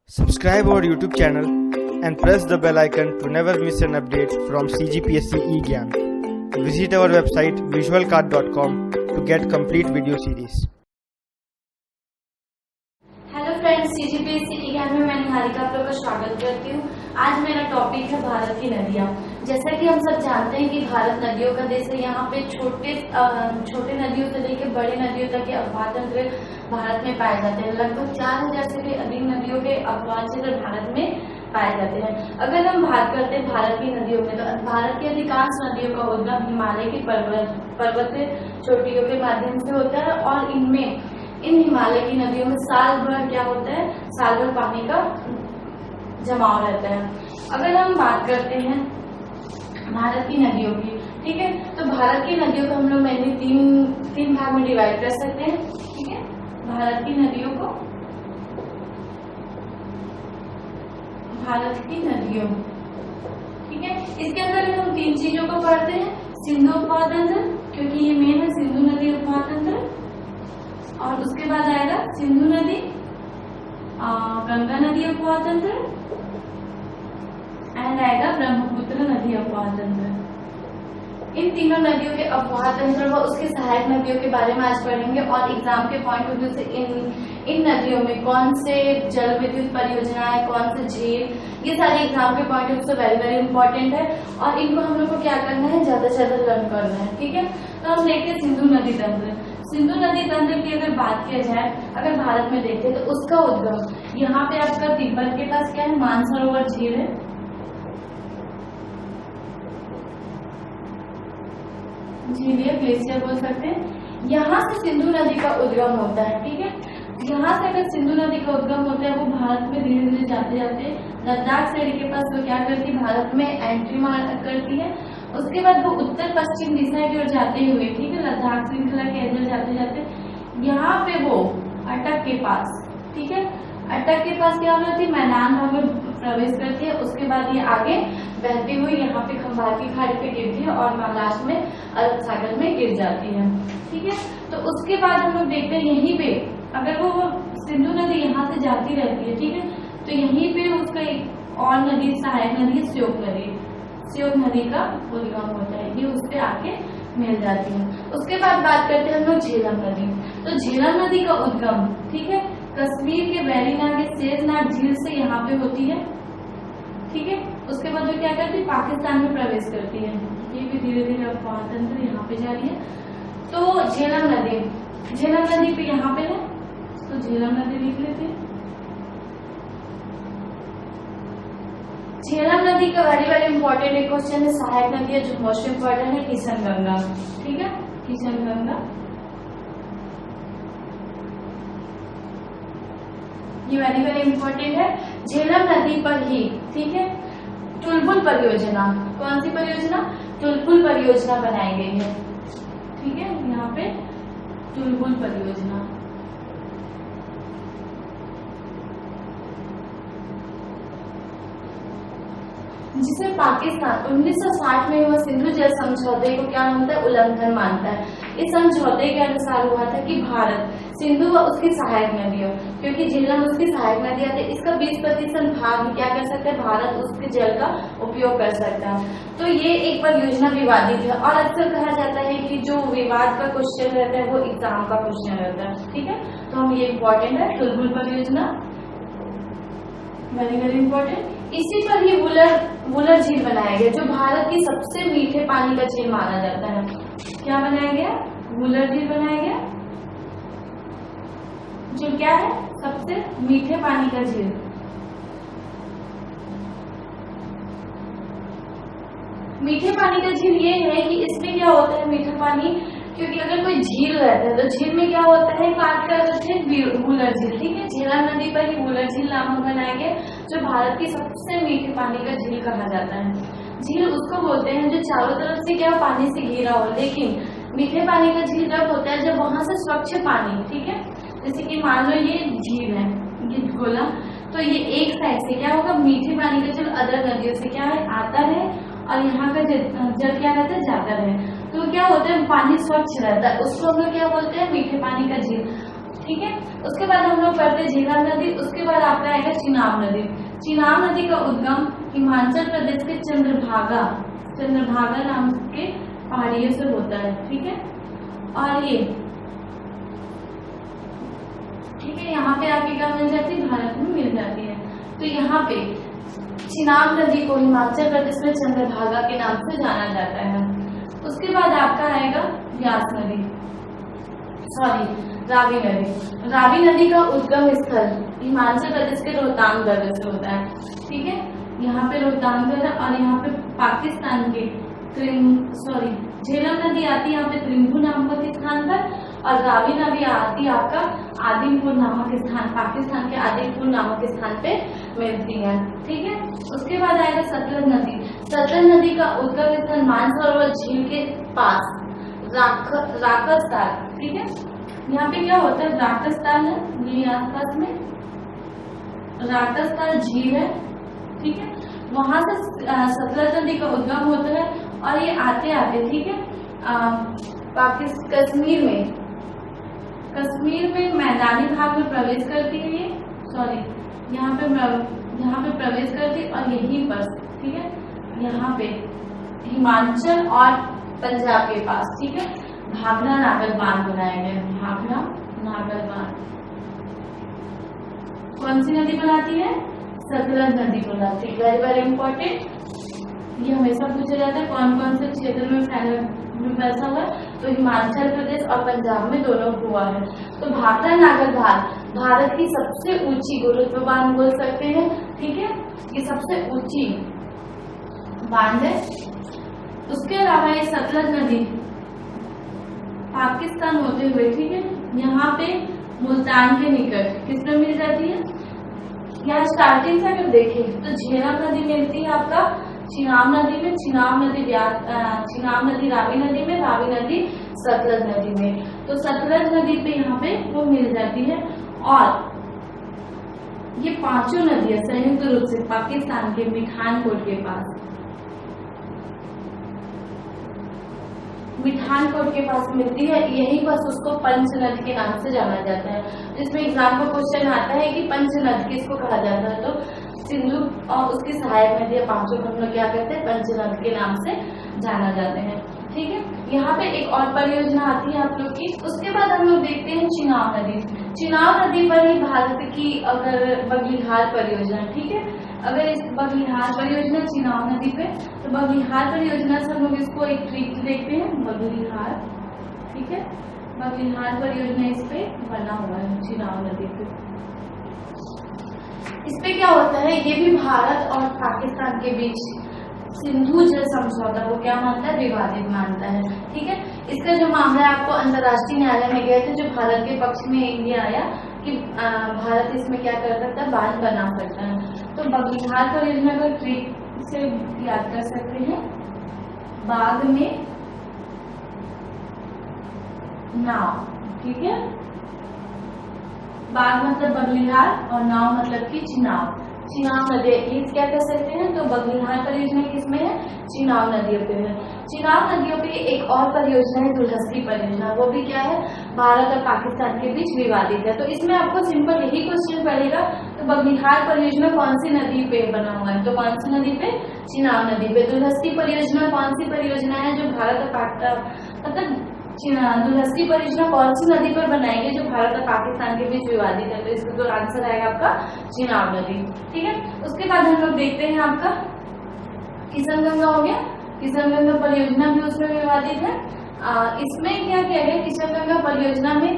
Subscribe our YouTube channel and press the bell icon to never miss an update from CGPSC eGyan. Visit our website visualcard.com to get complete video series. Hello friends, CGPSC eGyan में मैं निहारिका आप लोग का स्वागत करती हूँ। आज मेरा टॉपिक है भारत की नदियाँ। जैसा कि हम सब जानते हैं कि भारत नदियों का देश है। यहाँ पे छोटे नदियों से लेकर बड़े नदियों तक के अफवाह तंत्र भारत में पाए जाते हैं। लगभग 4000 से भी अधिक नदियों के अफवाह क्षेत्र भारत में पाए जाते हैं। अगर हम बात करते हैं भारत की नदियों में, तो भारत की अधिकांश नदियों का उद्गम हिमालय की पर्वतीय चोटियों के माध्यम से होता है और इन हिमालय की नदियों में साल भर क्या होता है, साल भर पानी का जमाव रहता है। अगर हम बात करते हैं भारत की नदियों की, ठीक है, तो भारत की नदियों को हम लोग मैंने तीन भाग में डिवाइड कर सकते हैं। ठीक है, भारत की नदियों को, भारत की नदियों, ठीक है, इसके अंदर हम तीन चीजों को पढ़ते हैं। सिंधु उपमहा तंत्र, क्योंकि ये मेन है, सिंधु नदी उपमहा तंत्र, और उसके बाद आएगा सिंधु नदी, गंगा नदी उपमहा तंत्र, एंड आएगा ब्रह्मपुत्र नदी अपवाह तंत्र। इन तीनों नदियों के अपवाह तंत्र व उसके सहायक नदियों के बारे में आज पढ़ेंगे और एग्जाम के पॉइंट ऑफ व्यू से इन नदियों में कौन से जल विद्युत परियोजना है, कौन से झील, ये सारे एग्जाम के पॉइंट ऑफ व्यू से वेरी वेरी इंपॉर्टेंट है और इनको हम लोग को क्या करना है, ज्यादा से ज्यादा लर्न करना है। ठीक है, तो हम देखते हैं सिंधु नदी तंत्र। सिंधु नदी तंत्र की अगर बात किया जाए, अगर भारत में देखें तो उसका उद्गम यहाँ पे आपका तिब्बत के पास क्या है, मानसरोवर झील है। झील या ग्लेशियर बोल सकते हैं। यहाँ से सिंधु नदी का उद्गम होता है। ठीक है, यहाँ से अगर सिंधु नदी का उद्गम होता है, वो भारत में धीरे धीरे जाते जाते लद्दाख से के पास वो क्या करती है, भारत में एंट्री करती है। उसके बाद वो उत्तर पश्चिम दिशा की ओर जाते हुए, ठीक है, लद्दाख श्रृंखला के अंदर जाते जाते यहाँ पे वो अटक के पास, ठीक है, अटक के पास क्या होती है, मैदान भाग में प्रवेश करती है। उसके बाद ये आगे बहती हुई यहाँ पे खंबात की खाड़ी पे गिरती है और महाराष्ट्र में अरब सागर में गिर जाती है। ठीक है, तो उसके बाद हम लोग देखते हैं यहीं पे अगर वो सिंधु नदी यहाँ से जाती रहती है, ठीक है, तो यहीं पे उसका एक और नदी, सहायक नदी है श्योक नदी। श्योक नदी का उद्गम होता है, ये उससे आके मिल जाती है। उसके बाद बात करते हैं हम लोग झेलम नदी। तो झेलम नदी का उद्गम, ठीक है, कश्मीर के वेरीनाग के शेरनाग झील से यहाँ पे होती है। ठीक है, उसके बाद वो क्या करती है, पाकिस्तान में प्रवेश करती है। ये भी धीरे धीरे अपवाह तंत्र यहाँ पे जा रही है। तो झेलम नदी पे यहाँ पे है, तो झेलम नदी लिख लेते हैं। झेलम नदी का वेरी वेरी इंपॉर्टेंट एक क्वेश्चन है, सहायक नदी है जो मोस्ट इंपॉर्टेंट है, किशन गंगा। ठीक है, किशन गंगा, ये वेरी वेरी इंपॉर्टेंट है। झेलम नदी पर ही, ठीक है, टुलबुल परियोजना, कौन सी परियोजना, टुलबुल परियोजना बनाई गई है। ठीक है, यहाँ पे टुलबुल परियोजना, जिसे पाकिस्तान 1960 में हुआ सिंधु जल समझौते को क्या मानता है, उल्लंघन मानता है। इस समझौते के अनुसार हुआ था कि भारत सिंधु व उसकी सहायक नदियों, क्योंकि झेलम उसकी सहायक नदियां थी, इसका 20% भाग क्या कर सकता है, भारत उसके जल का उपयोग कर सकता है। तो ये एक परियोजना विवादित है और अक्सर कहा जाता है कि जो विवाद का क्वेश्चन रहता है वो एग्जाम का क्वेश्चन रहता है। ठीक है, तो हम ये इम्पोर्टेंट है, टुलबुल परियोजना वेरी वेरी इंपॉर्टेंट। इसी पर ही वुलर झील बनाया गया, जो भारत की सबसे मीठे पानी का झील माना जाता है। क्या बनाया गया, वुलर झील बनाया गया, जो क्या है, सबसे मीठे पानी का झील। मीठे पानी का झील ये है कि इसमें क्या होता है, मीठा पानी, क्योंकि अगर कोई झील रहता है तो झील में क्या होता है, काट कर वुलर झील। ठीक है, झेलम नदी पर ही वुलर झील नामक बनाया गया, जो भारत की सबसे मीठे पानी का झील कहा जाता है। झील उसको बोलते हैं जो चारों तरफ से क्या पानी से घिरा हो, लेकिन मीठे पानी का झील जब होता है जब वहां से स्वच्छ पानी, ठीक है, जैसे कि मान लो ये झील है, ये गोला, तो ये एक साइड से क्या होगा, मीठे पानी का जल अदर नदियों से क्या है, आता है और यहाँ का जल क्या रहता है, जाता है। तो क्या होता है, पानी स्वच्छ रहता है, उसको हम लोग क्या बोलते हैं, मीठे पानी का झील। ठीक है। उसके बाद हम लोग करते हैं झेलम नदी, उसके बाद आपका आएगा चिनाब नदी। चिनाब नदी का उद्गम हिमाचल प्रदेश के चंद्रभागा नाम के पहाड़ियों से होता है, ठीक है। और ये ठीक है, यहाँ पे आके क्या मिल जाती है, भारत में मिल जाती है। तो यहाँ पे चिनाब नदी को हिमाचल प्रदेश में चंद्रभागा के नाम से जाना जाता है। उसके बाद आपका आएगा व्यास नदी, रावी नदी। रावी नदी का उद्गम स्थल हिमाचल प्रदेश के रोहतांग दर्रे से होता है, ठीक है। यहाँ पे रोहतांग दर्रा और यहाँ पे पाकिस्तान के झेलम नदी आती है यहाँ पे त्रिम्बू नामक स्थान पर, और रावी नदी आती है आपका आदिमपुर नामक स्थान, पाकिस्तान के आदिमपुर नामक स्थान पे मिलती है, ठीक है। उसके बाद आएगा सतलज नदी। सतलज नदी का उद्गम स्थल मानसरोवर झील के पास राकस्तान, ठीक है। यहाँ पे क्या होता है, राकस्तान है, ये आसपास में राकस्तान झील है, ठीक है। वहां से सतलज नदी का उद्गम होता है और ये आते आते, ठीक है, कश्मीर में मैदानी भाग में प्रवेश करती है ये, यहाँ पे प्रवेश करती है और यहीं पर, ठीक है, यहाँ पे हिमाचल और पंजाब के पास, ठीक है, भाखड़ा नागर बांध बनाया गया। भाखड़ा नागर बांध कौन सी नदी बनाती है, सतलज नदी बनाती है। वेरी वेरी इंपॉर्टेंट, ये हमेशा पूछा जाता है कौन कौन से क्षेत्र में फैसा हुआ है, तो हिमाचल प्रदेश और पंजाब में दोनों हुआ है। तो भाखड़ा नागर बांध भारत की सबसे ऊंची गुरुत्व बांध बोल सकते हैं, ठीक है, ये सबसे ऊंची बांध है। उसके अलावा ये सतलज नदी पाकिस्तान होते हुए, ठीक है, यहाँ पे मुल्तान के निकट किसमें मिल जाती है, यहाँ स्टार्टिंग से अगर देखें तो झेलम नदी मिलती है आपका चिनाब नदी में, चिनाब नदी रावी नदी में, रावी नदी सतलज नदी में। तो सतलज नदी पे यहाँ पे वो मिल जाती है। और ये पांचों नदियां संयुक्त रूप से पाकिस्तान के मिठानकोट के पास मिलती है। यही बस उसको पंचनद के नाम से जाना जाता है, जिसमें एग्जाम का क्वेश्चन आता है कि पंचनद किसको कहा जाता है, तो सिंधु और उसकी सहायक नदी पांचों को हम लोग क्या कहते हैं, पंचनद के नाम से जाना जाते हैं, ठीक है। यहाँ पे एक और परियोजना आती है आप लोग की। उसके बाद हम लोग देखते हैं चिनाब नदी। चिनाब नदी पर ही भारत की अगर बगलिहार परियोजना, ठीक है, अगर इस बगलिहार परियोजना चिनाब नदी पे, तो बगलिहार परियोजना से हम लोग इसको एक ट्रिक देखते हैं, बगलिहार, ठीक है, बगलिहार परियोजना इस पे बना हुआ है चिनाब नदी पे। इस पे क्या होता है, ये भी भारत और पाकिस्तान के बीच सिंधु जल समझौता को क्या मानता है, विवादित मानता है, ठीक है। इसका जो मामला आपको अंतर्राष्ट्रीय न्यायालय में गए थे, जो भारत के पक्ष में इंडिया आया कि भारत इसमें क्या कर सकता है, बांध बना सकता है। तो बगलिहार परियोजना को ट्रिक से याद कर सकते हैं, बाग में नाव, ठीक है, बाग मतलब बगलिहार और नाव मतलब कि चिनाब नदी, ये क्या कर सकते हैं। तो बगलिहार परियोजना किसमें है, चिनाब नदियों पे है। चिनाब नदियों पे एक और परियोजना है दुलहस्ती परियोजना, वो भी क्या है, भारत और पाकिस्तान के बीच विवादित है। तो इसमें आपको सिंपल यही क्वेश्चन पड़ेगा, तो बगलिहार परियोजना कौन सी नदी पे बना हुआ है, तो कौन सी नदी पे, चिनाब नदी पे। दुलहस्ती परियोजना कौन सी परियोजना है, जो भारत और दुलहस्ती परियोजना कौन सी नदी पर बनाई गई, जो भारत और पाकिस्तान के बीच विवादित है। तो इसका जो आंसर आएगा आपका चिनाब नदी, ठीक है। उसके बाद हम लोग देखते हैं आपका किशनगंगा हो गया। किशनगंगा परियोजना भी उसमें विवादित है। इसमें क्या किया गया, किशनगंगा परियोजना में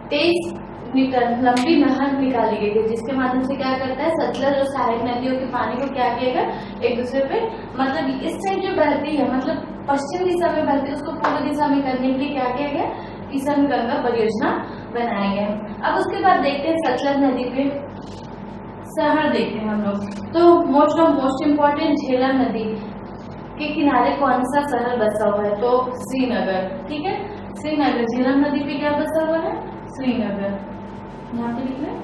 23 मीटर लंबी नहर निकाली गई है, जिसके माध्यम से क्या करता है, सतलज और सहायक नदियों के पानी को क्या किया गया, एक दूसरे पे, मतलब इस साइड जो बहती है, मतलब पश्चिम दिशा में बहती है, उसको पूर्व दिशा में करने के लिए क्या किया गया, किशनगंगा परियोजना बनाया गया। अब उसके बाद देखते हैं सतलज नदी पे शहर देखते हैं हम लोग। तो मोस्ट इम्पोर्टेंट, झेलम नदी के किनारे कौन सा शहर बसा हुआ है, तो श्रीनगर, ठीक है, श्रीनगर। झेलम नदी पे क्या बसा हुआ है, श्रीनगर, यहाँ पे लिख लें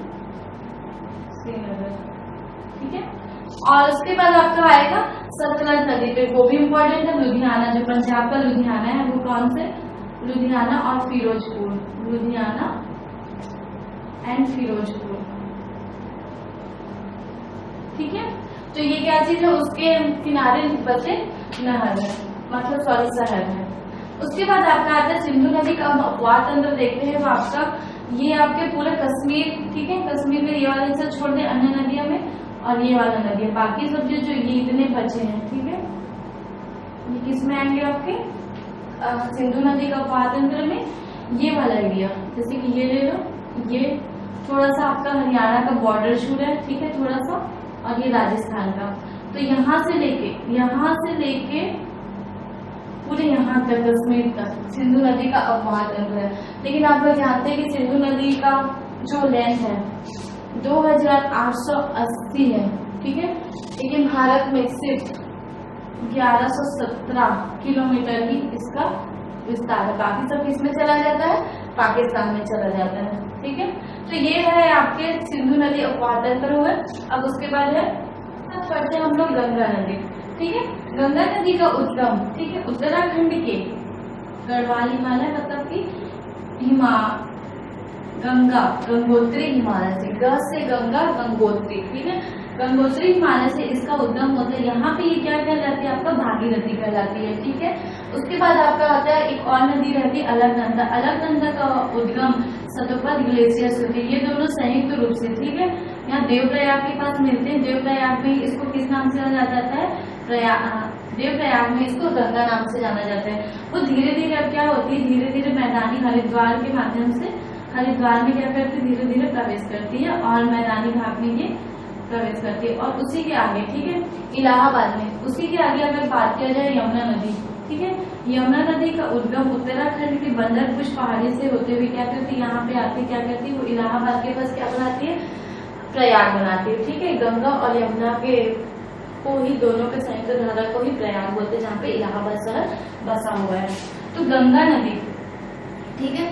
श्रीनगर, ठीक है। और उसके बाद आपका आएगा सतलज नदी पे, वो भी इम्पोर्टेंट है, लुधियाना, जो पंजाब का लुधियाना है, वो कौन से, लुधियाना और फिरोजपुर, लुधियाना एंड फिरोजपुर। ठीक है, तो ये क्या चीज है, उसके किनारे बसे नहर है, मतलब सॉरी शहर है। उसके बाद आपका आता है सिंधु नदी का अपवाद तंत्र देखते हैं, तो आपका ये आपके पूरे कश्मीर, ठीक है, कश्मीर में ये वाला हिस्सा छोड़ दे अन्य नदियों में, और ये वाला नदी है, बाकी सब जो ये इतने बचे हैं, ठीक है, ये किस में आएंगे आपके सिंधु नदी का अपवाद तंत्र में, ये वाला एरिया, जैसे कि ये ले लो, ये थोड़ा सा आपका हरियाणा का बॉर्डर छू रहा है, ठीक है, थोड़ा सा, और ये राजस्थान का, तो यहाँ से लेके पूरे यहाँ तक कश्मीर तक सिंधु नदी का अपवाद तंत्र है। लेकिन आप लोग जानते हैं कि सिंधु नदी का जो लेंथ है 2880 है, ठीक है, लेकिन भारत में सिर्फ 1117 किलोमीटर ही इसका विस्तार है, बाकी सब किसमें चला जाता है, पाकिस्तान में चला जाता है। ठीक है, तो ये है आपके सिंधु नदी अपवाद तंत्र हुए। अब उसके बाद है पढ़ते हैं हम लोग गंगा नदी। ठीक है, गंगा नदी का उद्गम, ठीक है, उत्तराखंड के गढ़वाल हिमालय मतलब कि गंगोत्री हिमालय से गंगा गंगोत्री, ठीक है, गंगोत्री हिमालय से इसका उद्गम होता है। यहाँ पे ये क्या कहलाती है, आपका भागीरथी कहलाती है। ठीक है, उसके बाद आपका आता है एक और नदी रहती है अलकनंदा। अलकनंदा का उद्गम सतपथ ग्लेशियर से होती है, ये दोनों संयुक्त रूप से, ठीक है, यहाँ देवप्रयाग के पास मिलते हैं। देवप्रयाग में इसको किस नाम से जाना जाता है, देवप्रयाग में इसको गंगा नाम से जाना जाता है। वो धीरे धीरे अब क्या होती है, धीरे धीरे मैदानी हरिद्वार के माध्यम से हरिद्वार में क्या करती है, धीरे धीरे प्रवेश करती है और मैदानी भाग में ये प्रवेश करती है। और उसी के आगे, ठीक है, इलाहाबाद में उसी के आगे अगर बात किया जाए यमुना नदी, ठीक है, यमुना नदी का उद्गम उत्तराखंड के बंदरपुर पहाड़ी से होते हुए क्या करती है, यहाँ पे आती क्या करती है, वो इलाहाबाद के पास क्या बनाती है, प्रयाग बनाती है। ठीक है, गंगा और यमुना के को ही दोनों के संयुक्त धारा को ही प्रयाग बोलते हैं, जहाँ पे इलाहाबाद शहर बसा हुआ है। तो गंगा नदी, ठीक है,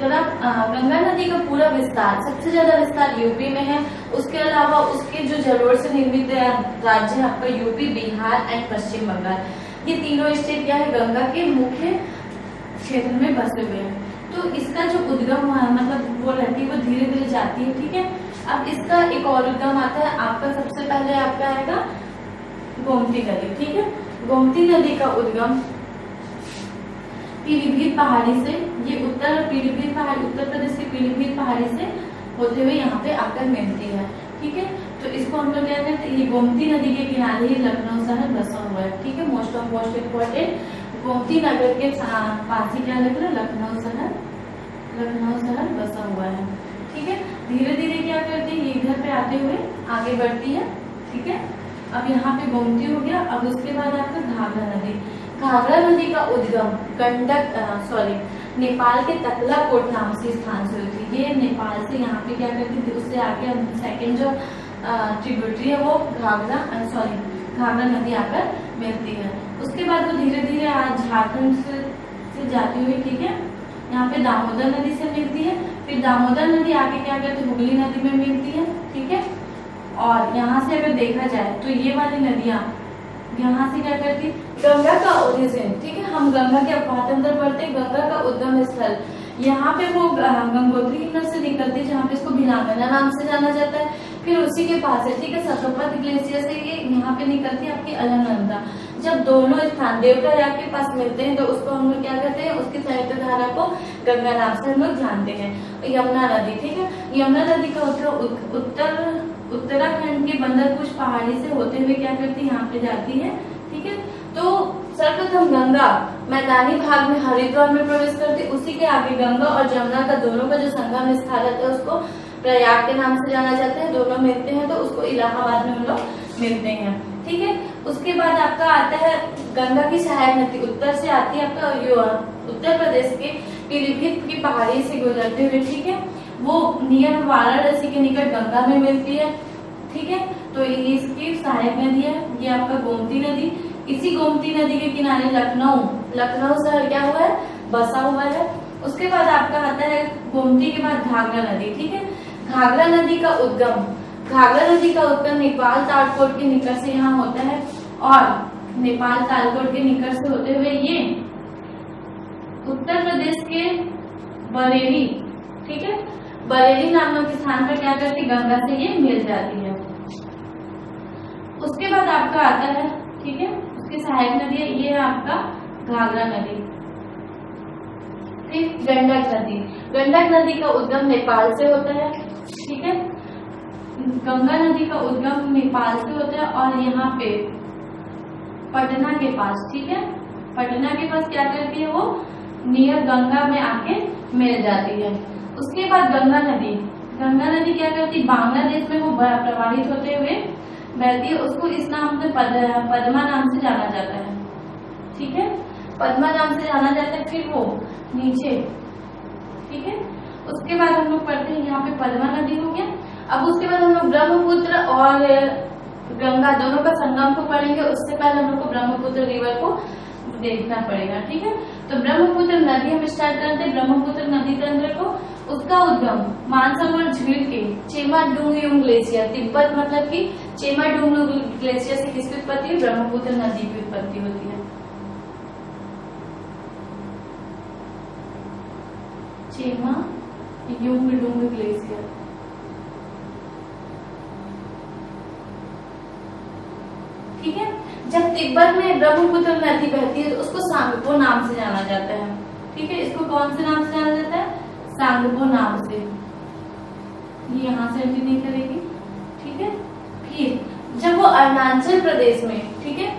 गंगा नदी का पूरा विस्तार, सबसे ज्यादा विस्तार यूपी में है। उसके अलावा उसके जो जलोढ़ से निर्मित राज्य है आपका यूपी, बिहार एंड पश्चिम बंगाल, ये तीनों स्टेट क्या है, गंगा के मुख्य क्षेत्र में बसे हुए हैं। तो इसका जो उद्गम हुआ है, मतलब वो रहती है, वो धीरे धीरे जाती है। ठीक है, अब इसका एक और उद्गम आता है आपका, सबसे पहले आपका आएगा गोमती नदी। ठीक है, गोमती नदी का उद्गम पीलीभीत पहाड़ी से, ये पीलीभीत पहाड़ी, उत्तर प्रदेश की पीलीभीत पहाड़ी से होते हुए यहाँ पे आकर मिलती है। ठीक है, तो इसको हम लोग क्या कहते हैं, ये गोमती नदी के किनारे ही लखनऊ शहर बसा हुआ है। ठीक है, मोस्ट इम्पोर्टेंट, गोमती नगर के पास ही क्या लग रहा है, लखनऊ शहर बसा हुआ है। ठीक है, धीरे धीरे क्या करती है, ये इधर पे आते हुए आगे बढ़ती है। ठीक है, अब यहाँ पे गोमती हो गया। अब उसके बाद आपका घाघरा नदी। घाघरा नदी का उद्गम नेपाल के तकलाकोट नाम से स्थान से हुई थी। ये नेपाल से यहाँ पे क्या करती थी, उससे आगे सेकंड जो ट्रिब्यूटरी है वो घाघरा नदी आकर मिलती है। उसके बाद वो धीरे धीरे आज झारखंड से जाती हुई, ठीक है, यहाँ पे दामोदर नदी से मिलती है। फिर दामोदर नदी आगे क्या करती है, हुगली नदी में मिलती है। ठीक है, और यहाँ से अगर देखा जाए तो ये वाली नदियाँ यहाँ से क्या करती, गंगा का ओरिजिन, ठीक है, हम गंगा के अपवाद अंदर पढ़ते, गंगा का उद्गम स्थल यहाँ पे वो गंगोत्री हिमनद से निकलती है, जहाँ पे इसको भिलांगना नाम से जाना जाता है। फिर उसी के पास है, ठीक है, सतपथ ग्लेशियर से ये यहाँ पे निकलती है आपकी अलकनंदा। जब दोनों स्थान देवप्रयाग के पास मिलते हैं तो उसको हम लोग क्या कहते हैं, उसकी संयुक्त धारा को गंगा नाम से हम लोग जानते हैं। यमुना नदी, ठीक है, यमुना नदी का उत्तराखंड के बंदरपुर पहाड़ी से होते हुए क्या करती है, यहाँ पे जाती है। ठीक है, तो सर्वप्रथम गंगा मैदानी भाग में हरिद्वार में प्रवेश करती है। उसी के आगे गंगा और जमुना का दोनों का जो संगम स्थल है उसको प्रयाग के नाम से जाना जाता है। दोनों मिलते हैं तो उसको इलाहाबाद में हम लोग मिलते हैं। ठीक है, उसके बाद आपका आता है गंगा की सहायक नदी, उत्तर से आती है आपका उत्तर प्रदेश के पीलीभीत की पहाड़ी से गुजरते हुए, ठीक है, वो नियर वाराणसी के निकट गंगा में मिलती है। ठीक है, तो इसकी सहायक नदी है ये आपका गोमती नदी। इसी गोमती नदी के किनारे लखनऊ शहर क्या हुआ है, बसा हुआ है। उसके बाद आपका आता है गोमती के बाद घाघरा नदी। ठीक है, घाघरा नदी का उद्गम नेपाल तालकोट के निकट से यहाँ होता है और नेपाल तालकोट के निकट से होते हुए ये उत्तर प्रदेश के बरेली, ठीक है, बरेली नामक स्थान पर क्या करती, गंगा से ये मिल जाती है। उसके बाद आपका आता है, ठीक है, उसकी सहायक नदी है, ये है आपका घाघरा नदी। फिर गंडक नदी, गंडक नदी का उद्गम नेपाल से होता है, ठीक है, गंगा नदी का उद्गम नेपाल से होता है और यहाँ पे पटना के पास, ठीक है, पटना के पास क्या करती है, वो नियर गंगा में आके मिल जाती है। उसके बाद गंगा नदी, गंगा नदी क्या करती है, बांग्लादेश में वो प्रवाहित होते हुए बहती है, उसको इस नाम से पद्मा नाम से जाना जाता है, ठीक है, पद्मा नाम से जाना जाता है। फिर वो नीचे, ठीक है, उसके बाद हम लोग पढ़ते हैं यहाँ पे पद्मा नदी हो गया। अब उसके बाद हम लोग ब्रह्मपुत्र और गंगा दोनों का संगम को पढ़ेंगे। उससे पहले हम लोग को ब्रह्मपुत्र रिवर को देखना पड़ेगा, ठीक है। तो ब्रह्मपुत्र नदी हम स्टार्ट करते हैं, ब्रह्मपुत्र नदी तंत्र को। उसका उद्गम मानसरोवर झील के चेमाडुंगयुंग ग्लेशियर, तिब्बत मतलब कि चेमाडुंगयुंग ग्लेशियर से किसकी उत्पत्ति है, ब्रह्मपुत्र नदी की उत्पत्ति होती है। चेमाडुंगयुंग ग्लेशियर, ठीक है। जब तिब्बत में ब्रह्मपुत्र नदी बहती है तो उसको सांगपो नाम से जाना जाता है, ठीक है। इसको कौन से नाम से जाना जाता है, सांगपो नाम से। ये यहाँ से एंट्री नहीं करेगी, ठीक है। फिर जब वो अरुणाचल प्रदेश में, ठीक है,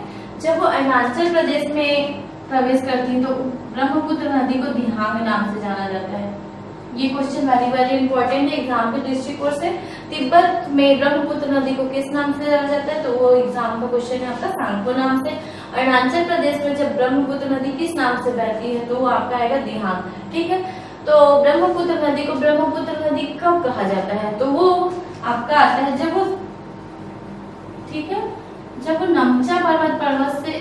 जब वो अरुणाचल प्रदेश में प्रवेश करती है तो ब्रह्मपुत्र नदी को दिहांग नाम से जाना जाता है। ये क्वेश्चन वेरी वेरी इंपॉर्टेंट है एग्जाम के दृष्टिकोण से। तिब्बत में ब्रह्मपुत्र नदी को किस नाम से जाना जाता है, तो वो एग्जाम का क्वेश्चन है आपका सांगपो नाम से। अरुणाचल प्रदेश में जब ब्रह्मपुत्र नदी किस नाम से बहती है तो वो आपका आएगा दिहांग, ठीक है। तो ब्रह्मपुत्र नदी को ब्रह्मपुत्र नदी कब कहा जाता है, तो वो आपका आता है जब वो, ठीक है, जब वो नमचा पर्वत से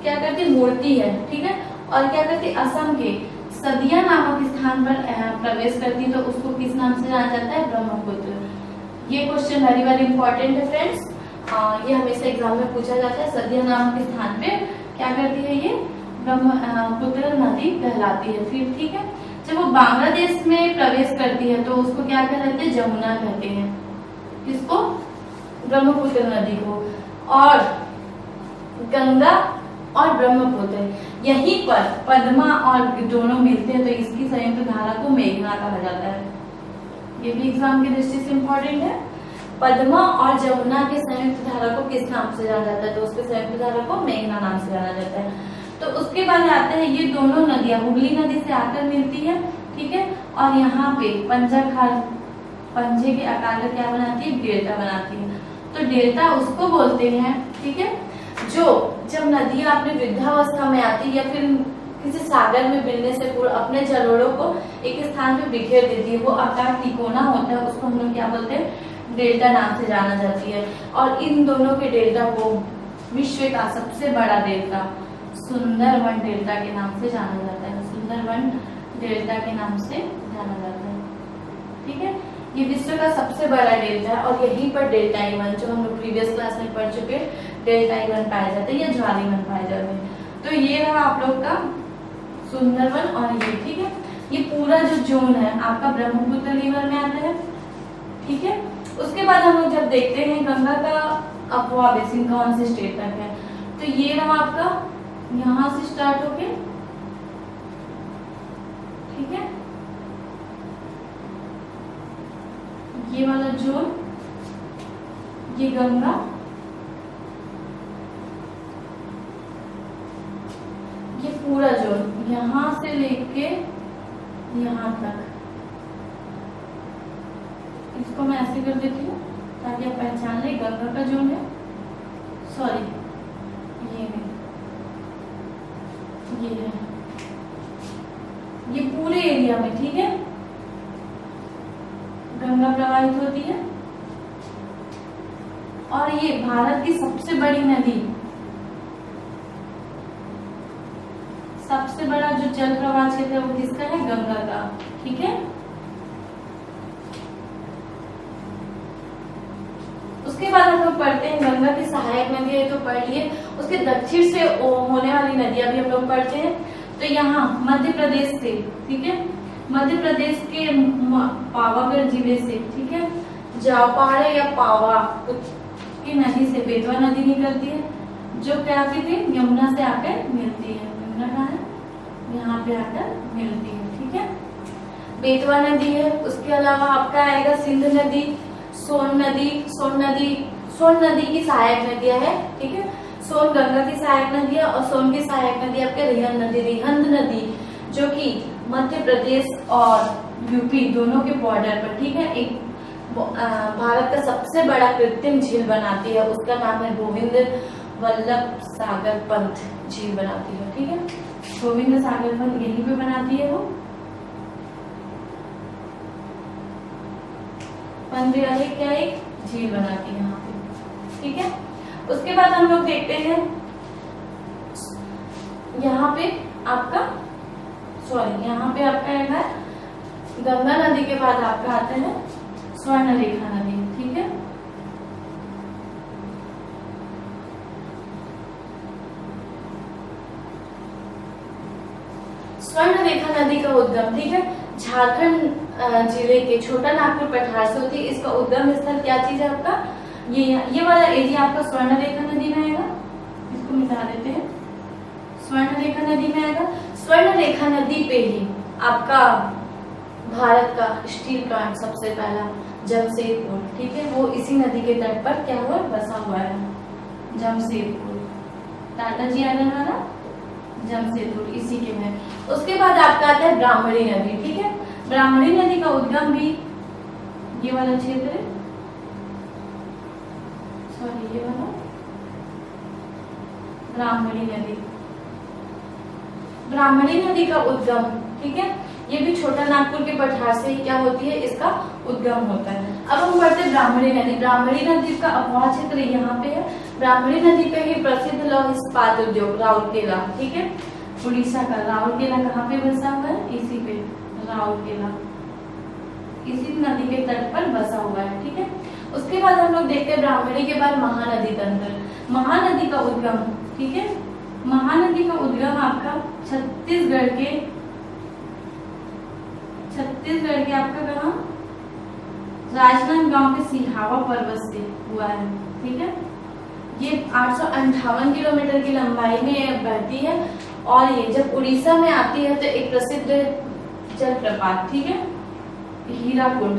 क्या करती, मुड़ती है, ठीक है, और क्या करती, असम के सदिया नामक स्थान पर प्रवेश करती है तो उसको किस नाम से जाना जाता है, ब्रह्मपुत्र। ये क्वेश्चन वेरी वेरी इंपॉर्टेंट है फ्रेंड्स, ये हमेशा एग्जाम में पूछा जाता है। सदिया नामक स्थान पे क्या करती है, ये ब्रह्मपुत्र नदी कहलाती है। फिर ठीक है, जब वो बांग्लादेश में प्रवेश करती है तो उसको क्या कहते हैं, जमुना कहते हैं, किसको, ब्रह्मपुत्र नदी को। और गंगा और ब्रह्मपुत्र यहीं पर पद्मा और दोनों मिलते हैं तो इसकी संयुक्त धारा को मेघना कहा जाता है। ये भी एग्जाम की दृष्टि से इंपॉर्टेंट है। पद्मा और जमुना के संयुक्त धारा को किस नाम से जाना जाता है, तो उसके संयुक्त धारा को मेघना नाम से जाना जाता है। तो उसके बाद आते हैं ये दोनों नदियां हुगली नदी से आकर मिलती है, ठीक है, और यहाँ पे पंजे के आकार का क्या बनाती है, डेल्टा बनाती है। तो डेल्टा उसको बोलते हैं, ठीक है, जो जब नदियां अपने वृद्धावस्था में आती है या फिर किसी सागर में मिलने से पूर्व अपने जलोढ़ों को एक स्थान पे बिखेर देती है, वो आकार तिकोना होता है, उसको हम लोग क्या बोलते हैं, डेल्टा नाम से जाना जाती है। और इन दोनों के डेल्टा को विश्व का सबसे बड़ा डेल्टा सुंदरवन डेल्टा के नाम से जाना जाता है, सुंदरवन डेल्टा के नाम से जाना जाता है, ठीक है। ये विश्व का सबसे बड़ा डेल्टा है और यहीं पर डेल्टा E1 जो हम लोग प्रीवियस क्लास में पढ़ चुके डेल्टा E1 पाए जाते हैं या ज्वारीवन पाए जाते हैं। तो ये रहा आप लोग का सुंदरवन और ये, ठीक है, ये पूरा जो जोन है आपका ब्रह्मपुत्र रिवर में आता है, ठीक है। उसके बाद हम लोग जब देखते हैं गंगा का अफवाह बेसिन कौन से स्टेट तक है, तो ये रहा आपका यहाँ से स्टार्ट होके, ठीक है, ये वाला जोन, ये गंगा, ये पूरा जोन यहाँ से लेके यहाँ तक, इसको मैं ऐसे कर देती हूँ ताकि आप पहचान ले गंगा का जोन है, सॉरी ये है, ये पूरे एरिया में, ठीक है, गंगा प्रवाहित होती है। और ये भारत की सबसे बड़ी नदी, सबसे बड़ा जो जल प्रवाह क्षेत्र है वो किसका है, गंगा का, ठीक है। उसके बाद हम लोग पढ़ते हैं गंगा की सहायक नदियां, तो पढ़ लिए। उसके दक्षिण से होने वाली नदियां भी हम लोग पढ़ते हैं। तो यहाँ मध्य प्रदेश से, ठीक है, मध्य प्रदेश के पावागढ़ जिले से, ठीक है, जापाड़े या पावा की नदी से बेतवा नदी निकलती है, जो क्या की थी, यमुना से आकर मिलती है। यमुना कहाँ है, यहाँ पे आकर मिलती है, ठीक है, बेतवा नदी है। उसके अलावा आपका आएगा सिंध नदी, सोन नदी, सोन नदी की सहायक नदियां है, ठीक है, सोन गंगा की सहायक नदी है और सोन की सहायक नदी आपके रिहंद नदी, जो कि मध्य प्रदेश और यूपी दोनों के बॉर्डर पर, ठीक है, एक भारत का सबसे बड़ा कृत्रिम झील बनाती है। उसका नाम है गोविंद वल्लभ सागर पंत झील बनाती है, ठीक है, गोविंद सागर पंत यहीं पे बनाती है वो पंत क्या एक झील बनाती है यहाँ पे, ठीक है। उसके बाद हम लोग देखते हैं यहाँ पे आपका है गंगा नदी के बाद आपका आता है स्वर्णरेखा नदी, ठीक है, स्वर्णरेखा नदी का उद्गम, ठीक है, झारखंड जिले के छोटा नागपुर पठार से होती है। इसका उद्गम स्थल क्या चीज है आपका, ये वाला एरिया आपका स्वर्णरेखा नदी में आएगा, इसको मिटा देते हैं, स्वर्णरेखा नदी में आएगा। स्वर्णरेखा नदी पे ही आपका भारत का स्टील प्लांट सबसे पहला जमशेदपुर, ठीक है, वो इसी नदी के तट पर क्या हुआ, बसा हुआ है, जमशेदपुर, टाटा जी आइलैंड वाला जमशेदपुर इसी के में। उसके बाद आपका आता है ब्राह्मणी नदी, ठीक है, ब्राह्मणी नदी का उद्गम भी ये वाला क्षेत्र है, सॉरी ये वाला ब्राह्मणी नदी का उद्गम, ठीक है, ये भी छोटा नागपुर के पठार से ही क्या होती है, इसका उद्गम होता है। अब हम बढ़ते हैं ब्राह्मणी नदी का अपवाह क्षेत्र यहाँ पे है। ब्राह्मणी नदी पे ही प्रसिद्ध लौह इस्पात उद्योग राउरकेला, ठीक है, उड़ीसा का राउरकेला कहाँ पे बसा हुआ है, इसी पे राउरकेला, इसी नदी के तट पर बसा हुआ है, ठीक है। उसके बाद हम लोग देखते हैं ब्राह्मणी के बाद महानदी तंत्र, महानदी का उद्गम, ठीक है, महानदी का उद्गम आपका छत्तीसगढ़ के आपका कहाँ, राजनांदगांव के सिहावा पर्वत से हुआ है, ठीक है, ये 858 किलोमीटर की लंबाई में बहती है और ये जब उड़ीसा में आती है तो एक प्रसिद्ध जलप्रपात, ठीक है, हीराकुंड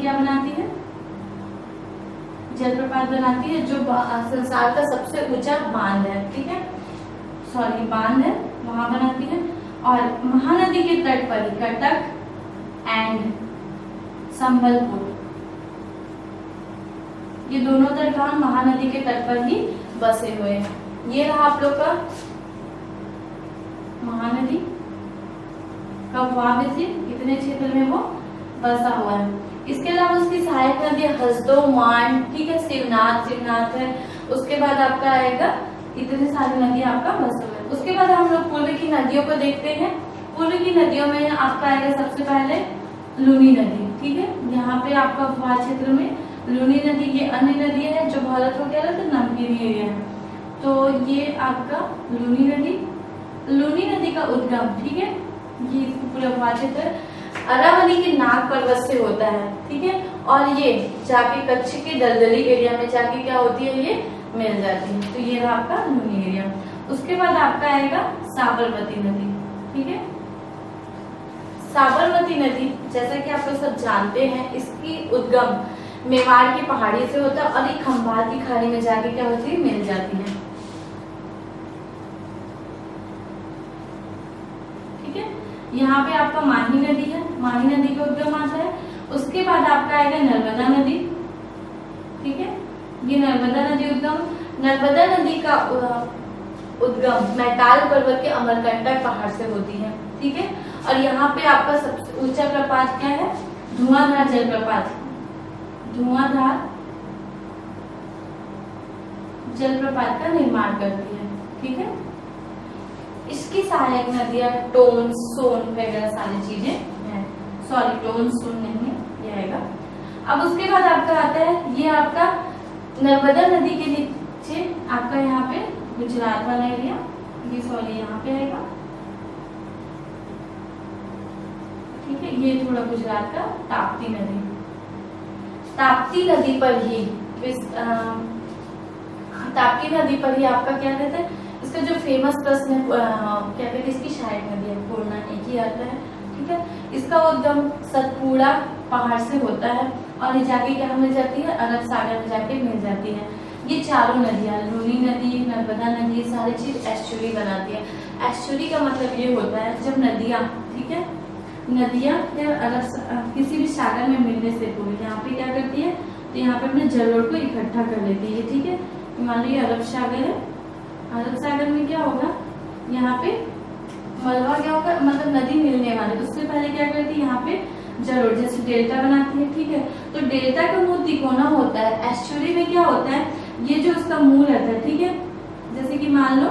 क्या बनाती है, जलप्रपात बनाती है, जो संसार का सबसे ऊंचा बांध है, ठीक है, बांध है, वहां बनाती है। और महानदी के तट पर ही कटक एंड संबलपुर, ये दोनों तट महानदी के तट पर ही बसे हुए हैं। ये रहा आप लोग का महानदी का वाविसी, इतने क्षेत्र में वो बसा हुआ है। इसके अलावा उसकी सहायक नदी हसदो, मान, ठीक है, शिवनाथ है। उसके बाद आपका आएगा, इतने सारी नदी आपका बसा हुआ है। उसके बाद हम लोग पूर्व की नदियों को देखते हैं। पूर्व की नदियों में आपका आएगा सबसे पहले लूनी नदी, ठीक है, यहाँ पे आपका उपवाह क्षेत्र में लूनी नदी, ये अन्य नदी है जो भारत में क्या है तो नमकीन एरिया है, तो ये आपका लूनी नदी का उद्गम, ठीक है, ये पूरा उपवाह क्षेत्र अरावली के नाग पर्वत से होता है, ठीक है, और ये जाके कच्छ के दलदली एरिया में जाके क्या होती है, ये मिल जाती है, तो ये रहा आपका लूनी एरिया। उसके बाद आपका आएगा साबरमती नदी, ठीक है, साबरमती नदी जैसा कि आप लोग सब जानते हैं, इसकी उद्गम मेवाड़ की पहाड़ी से होता है और एक खंभात की खाड़ी में जाके क्या होती है, मिल जाती है, ठीक है। यहाँ पे आपका माही नदी है, माही नदी का उद्गम आता है। उसके बाद आपका आएगा नर्मदा नदी, ठीक है, ये नर्मदा नदी उद्गम, नर्मदा नदी का उद्गम मैताल पर्वत के अमरकंटक पहाड़ से होती है, ठीक है, और यहाँ पे आपका सबसे ऊंचा प्रपात क्या है, धुआंधार जलप्रपात, धुआंधार जलप्रपात का निर्माण करती है, ठीक है। इसकी सहायक नदियां टोन, सोन वगैरह सारी चीजें हैं, सॉरी टोन सोन नहीं है, ये आएगा। अब उसके बाद आपका आता है, ये आपका नर्मदा नदी के नीचे आपका यहाँ पे गुजरात वाला एरिया, ये सॉरी यहाँ पे आएगा, है, ये थोड़ा गुजरात का ताप्ती नदी। ताप्ती नदी पर ही ताप्ती नदी पर ही आपका क्या कहते हैं, इसका जो फेमस प्रश्न है क्या कहते हैं, इसकी सहायक नदी है पूर्णा, एक ही आता है, ठीक है। इसका उद्गम सतपुड़ा पहाड़ से होता है और ये जाके क्या मिल जाती है, अरब सागर में जाके मिल जाती है। ये चारों नदियां, लूनी नदी, नर्मदा नदी, सारी चीज एस्चुरी बनाती है। एस्चुरी का मतलब ये होता है जब नदियां, ठीक है, नदियां अरब किसी भी सागर में मिलने से पूर्व यहाँ पे क्या करती है, तो यहाँ पे अपने जलोढ़ को इकट्ठा कर लेती है, ठीक है। मान लो ये अरब सागर है, अरब सागर में क्या होगा, यहाँ पे मलबा क्या होगा, मतलब नदी मिलने वाले, उससे पहले क्या करती है, यहाँ पे जलोढ़ जैसे डेल्टा बनाती है, ठीक है। तो डेल्टा का मुंह तिकोना होता है। एस्चुरी में क्या होता है, ये जो उसका मुंह रहता है, ठीक है, जैसे कि मान लो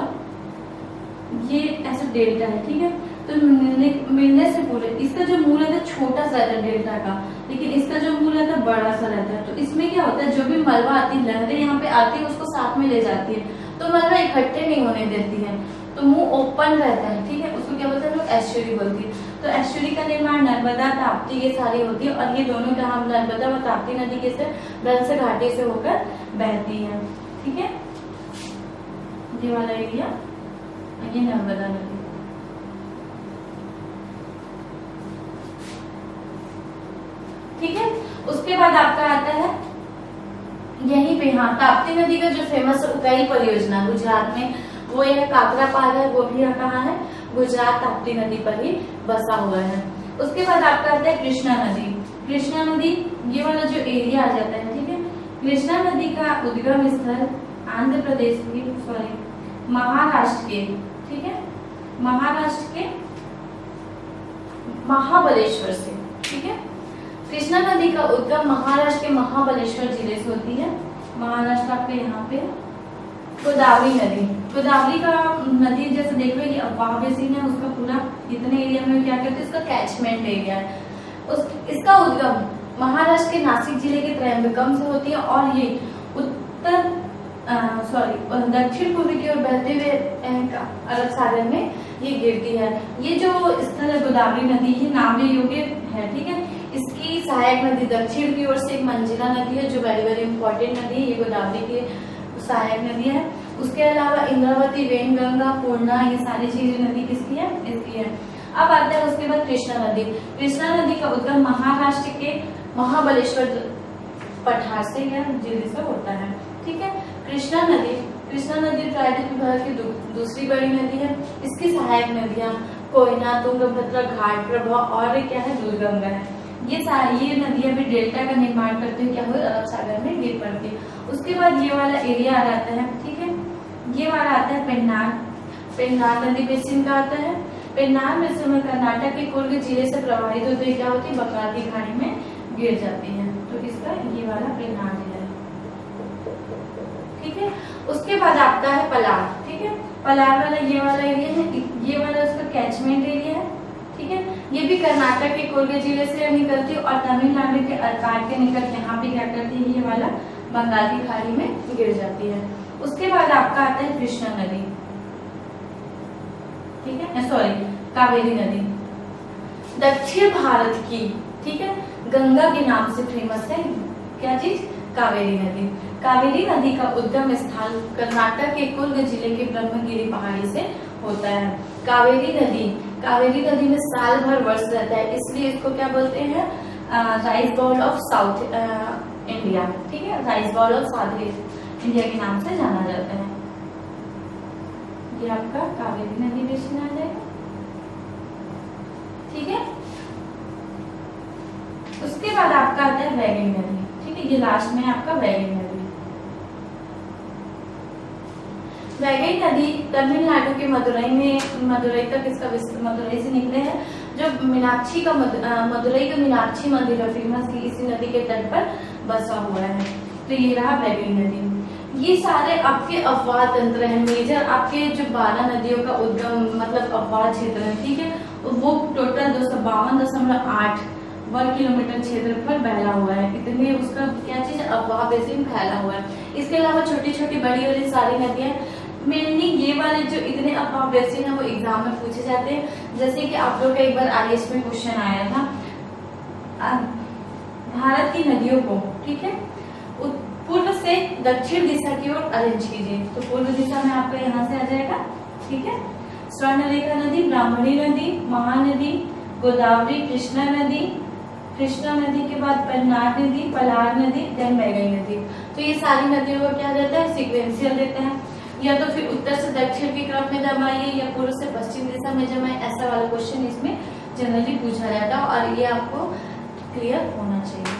ये ऐसा डेल्टा है, ठीक है, तो मिलने से पूरे इसका जो मुंह रहता है छोटा सा रहता है डेल्टा का, लेकिन इसका जो मुंह रहता है बड़ा सा रहता है। तो इसमें क्या होता है, जो भी मलबा आती है, लहरें यहाँ पे आती है, उसको साथ में ले जाती है, तो मलबा इकट्ठे नहीं होने देती है, तो मुंह ओपन रहता है, ठीक है, उसको क्या बोलते हैं लोग, एस्चुरी बोलती है। तो एस्चुरी का निर्माण नर्मदा, ताप्ती ये सारी होती है, और ये दोनों कहाँ, नर्मदा और ताप्ती नदी के से ब्रह्मपुत्र घाटी से होकर बहती है, ठीक है। ये वाला एरिया, ये नर्मदा नदी, ठीक है। उसके बाद आपका आता है यहीं पे, हाँ, ताप्ती नदी का जो फेमस उकाई परियोजना गुजरात में, वो यह काकरा पार है, वो भी कहाँ है, गुजरात ताप्ती नदी पर ही बसा हुआ है। उसके बाद आपका आता है कृष्णा नदी। कृष्णा नदी ये वाला जो एरिया आ जाता है, ठीक है। कृष्णा नदी का उद्गम स्थल आंध्र प्रदेश की, सॉरी महाराष्ट्र के, ठीक है, महाराष्ट्र के महाबलेश्वर से, ठीक है। कृष्णा नदी का उद्गम महाराष्ट्र के महाबलेश्वर जिले से होती है। महाराष्ट्र आपके यहाँ पे गोदावरी नदी, गोदावरी का नदी जैसे देख रहे, ये अफवाह बेसिन है, उसका पूरा इतने एरिया में क्या करते हैं, इसका कैचमेंट एरिया है। इसका उद्गम महाराष्ट्र के नासिक जिले के त्रयंबकम से होती है और ये दक्षिण पूर्व की ओर बहते हुए अरब सागर में ये गिरती है। ये जो स्थल है गोदावरी नदी, ये नामने योग्य है, ठीक है। इसकी सहायक नदी दक्षिण की ओर से एक मंजिला नदी है, जो वेरी वेरी इंपॉर्टेंट नदी है, ये गोदावरी की सहायक नदी है। उसके अलावा इंद्रावती, वेनगंगा, पूर्णा, ये सारी चीजें नदी किसकी है, इसकी है। अब आता है उसके बाद कृष्णा नदी। कृष्णा नदी का उद्गम महाराष्ट्र के महाबलेश्वर पठार से या जिले से होता है, ठीक है। कृष्णा नदी प्रायद्वीप विभाग की दूसरी बड़ी नदी है। इसकी सहायक नदियां कोयना, तुंगभद्रा, घाट प्रभा और क्या है, दूधगंगा है। ये नदियां भी डेल्टा का निर्माण करते हुए क्या हुए, अरब सागर में गिर पड़ती है। उसके बाद ये वाला एरिया आ जाता है, ठीक है, ये वाला आता है पेन्नार नदी बेसिन का आता है। पेन्नार बेसिन में कर्नाटक के कुर्ग जिले से प्रवाहित होते क्या होती है, बंगाल की खाड़ी में गिर जाती है। तो इसका ये वाला पेन्नार जिला है, ठीक है। उसके बाद आता है पलार, ठीक है। पलार वाला ये वाला एरिया है, ये वाला उसका कैचमेंट एरिया है, ठीक है। ये भी कर्नाटक के कुर्ग जिले से निकलती है और तमिलनाडु के अर्काट के निकल यहाँ पे क्या करती है, ये वाला बंगाल की खाड़ी में गिर जाती है। उसके बाद आपका आता है कृष्णा नदी, ठीक है, सॉरी कावेरी नदी, दक्षिण भारत की, ठीक है, गंगा के नाम से फेमस है क्या चीज, कावेरी नदी। कावेरी नदी का उद्गम स्थल कर्नाटक के कुर्ग जिले के ब्रह्मगिरी पहाड़ी से होता है। कावेरी नदी में साल भर वर्ष रहता है, इसलिए इसको क्या बोलते हैं, rice bowl of South India, ठीक है, rice bowl of South India के नाम से जाना जाता है। ये आपका कावेरी नदी बेसिन आ जाएगा, ठीक है। उसके बाद आपका आता है वैगई नदी, ठीक है, ये लास्ट में आपका वैगई नदी। वैगई नदी तमिलनाडु के मदुरई तक इसका मदुरई से निकले हैं, जो मीनाक्षी का मदुरई का मीनाक्षी मंदिर है फेमस, की इसी नदी के तट पर बसा हुआ है। तो ये रहा वैगई नदी। ये सारे आपके अफवाह तंत्र हैं, मेजर आपके जो 12 नदियों का उद्गम मतलब अफवाह क्षेत्र है, ठीक है, वो टोटल 252.8 वर्ग किलोमीटर क्षेत्र पर फैला हुआ है। इतने उसका क्या चीज अफवाह बेसिन फैला हुआ है। इसके अलावा छोटी छोटी बड़ी वाली सारी नदियां, मेनली ये वाले जो इतने अफवाह बेसिन है वो एग्जाम में पूछे जाते हैं। जैसे कि आप लोग का एक बार आईएएस में क्वेश्चन आया था भारत की नदियों को, ठीक है, पूर्व से दक्षिण दिशा की ओर अरेंज कीजिए। तो पूर्व दिशा में आपका यहाँ से आ जाएगा, ठीक है। स्वर्णरेखा नदी, ब्राह्मणी नदी, महानदी, गोदावरी, कृष्णा नदी, कृष्णा नदी के बाद पन्नार नदी, पलार नदी, देन वैगई नदी। तो ये सारी नदियों को क्या देता है, सिक्वेंशियल देता है, या तो फिर उत्तर से दक्षिण के क्रम में जमाइए या पूर्व से पश्चिम दिशा में जमाइए। ऐसा वाला क्वेश्चन इसमें जनरली पूछा जाता है और ये आपको क्लियर होना चाहिए।